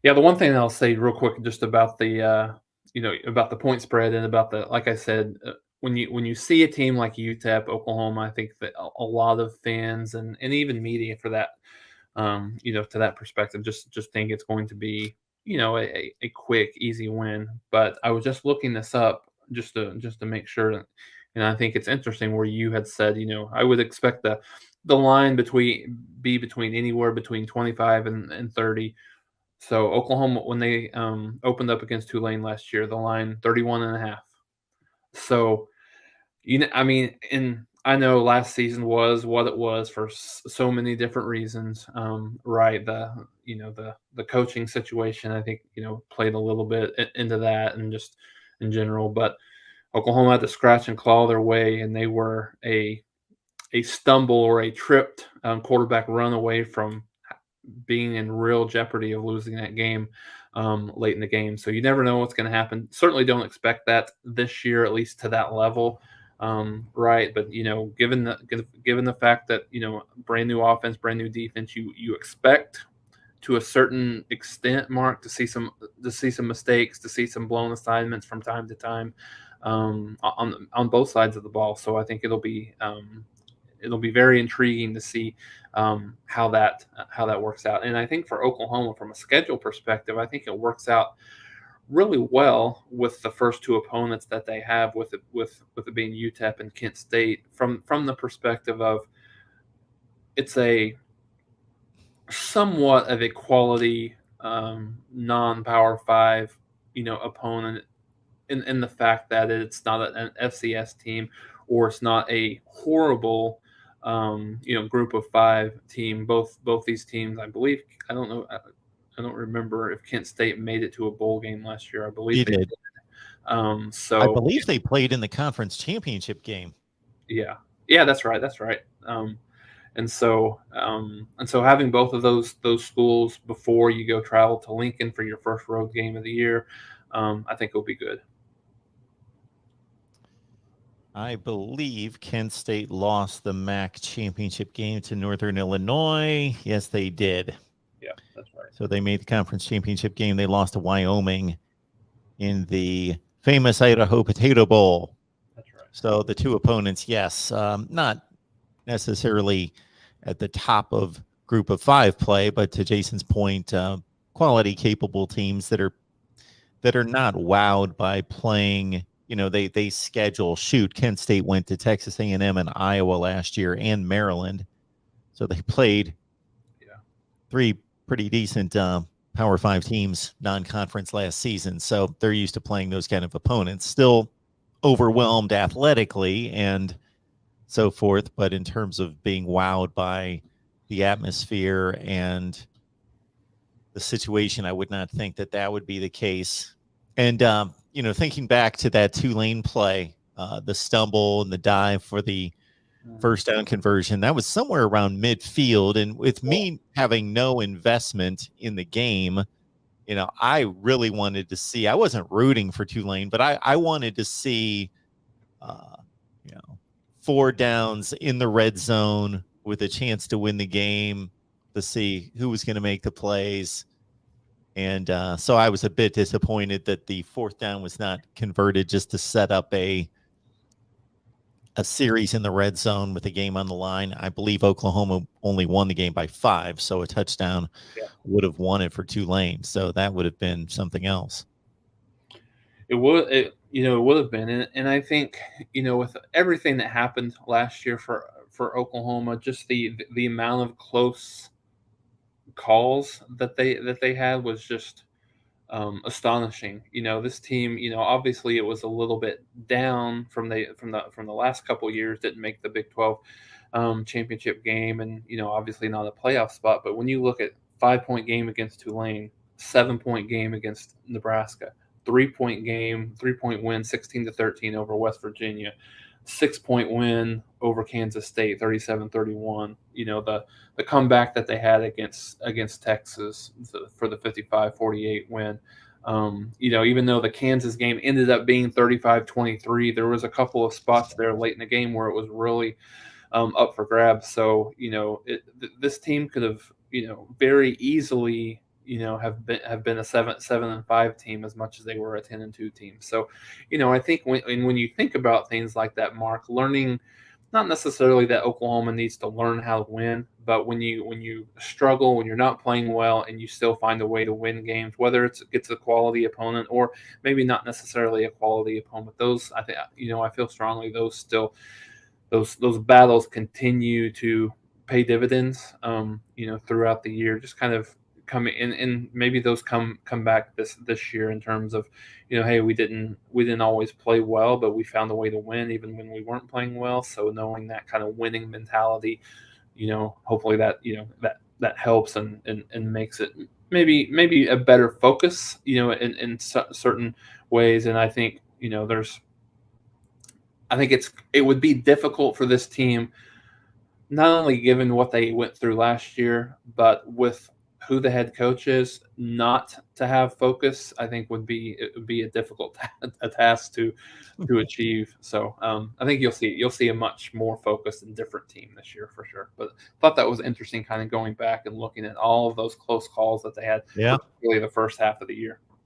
Yeah, the one thing I'll say real quick just about the about the point spread and about the like I said, when you see a team like UTEP, Oklahoma, I think that a lot of fans and even media for that, to that perspective, just think it's going to be a quick, easy win. But I was just looking this up just to make sure, and I think it's interesting where you had said, I would expect the line between anywhere between 25 and 30. So Oklahoma, when they opened up against Tulane last year, the line 31.5. So I mean, and I know last season was what it was for so many different reasons. Right, the coaching situation, I think played a little bit into that, and just in general. But Oklahoma had to scratch and claw their way, and they were a stumble or a tripped quarterback run away from being in real jeopardy of losing that game late in the game. So you never know what's going to happen. Certainly don't expect that this year, at least to that level. Right. But, given the fact that, brand new offense, brand new defense, you expect to a certain extent, Mark, to see some mistakes, to see some blown assignments from time to time on both sides of the ball. So I think it'll be very intriguing to see how that works out. And I think for Oklahoma, from a schedule perspective, I think it works out really well with the first two opponents that they have, with it being UTEP and Kent State, from the perspective of it's a somewhat of a quality non-power five opponent in the fact that it's not an FCS team, or it's not a horrible group of five team. Both these teams, I believe, I don't know, I don't remember if Kent State made it to a bowl game last year. I believe You they did. did. I So believe they played in the conference championship game. yeah, yeah, that's right, that's right. And so having both of those schools before you go travel to Lincoln for your first road game of the year, I think it'll be good. I believe Kent State lost the MAC championship game to Northern Illinois. Yes, they did. Yeah, that's right. So they made the conference championship game. They lost to Wyoming in the famous Idaho Potato Bowl. That's right. So the two opponents, yes, not necessarily at the top of group of five play, but to Jason's point, quality, capable teams that are not wowed by playing. They schedule. Shoot, Kent State went to Texas A&M and Iowa last year, and Maryland, so they played Yeah. three pretty decent Power Five teams non-conference last season. So they're used to playing those kind of opponents. Still overwhelmed athletically and so forth, but in terms of being wowed by the atmosphere and the situation, I would not think that would be the case. And thinking back to that Tulane play, the stumble and the dive for the first down conversion, that was somewhere around midfield. And with me having no investment in the game, I really wanted to see. I wasn't rooting for Tulane, but I wanted to see, uh, you know, 4 downs in the red zone with a chance to win the game, to see who was going to make the plays. And so I was a bit disappointed that the 4th down was not converted, just to set up a series in the red zone with a game on the line. I believe Oklahoma only won the game by 5, so a touchdown Yeah. would have won it for Tulane. So that would have been something else. It would have been, and I think with everything that happened last year for Oklahoma, just the amount of close calls that they had was just astonishing. This team, obviously it was a little bit down from the last couple years, didn't make the Big 12 championship game, and obviously not a playoff spot. But when you look at 5-point game against Tulane, 7-point game against Nebraska, 3-point win, 16-13 over West Virginia, 6-point win over Kansas State, 37-31. The comeback that they had against Texas for the 55-48 win. Even though the Kansas game ended up being 35-23, there was a couple of spots there late in the game where it was really up for grabs. So this team could have very easily have been a 7-5 team as much as they were a 10-2 team. So, I think when you think about things like that, Mark, learning not necessarily that Oklahoma needs to learn how to win, but when you struggle, when you're not playing well, and you still find a way to win games, whether it's a quality opponent or maybe not necessarily a quality opponent, those I think I feel strongly those battles continue to pay dividends, throughout the year. Just kind of coming in, and maybe those come back this year in terms of, hey, we didn't always play well, but we found a way to win even when we weren't playing well. So knowing that kind of winning mentality, hopefully that helps and makes it maybe a better focus, in certain ways. And I think it would be difficult for this team, not only given what they went through last year, but with who the head coach is, not to have focus. I think it would be a difficult a task to achieve. So I think you'll see a much more focused and different team this year for sure. But I thought that was interesting, kind of going back and looking at all of those close calls that they had, Yeah. particularly the first half of the year.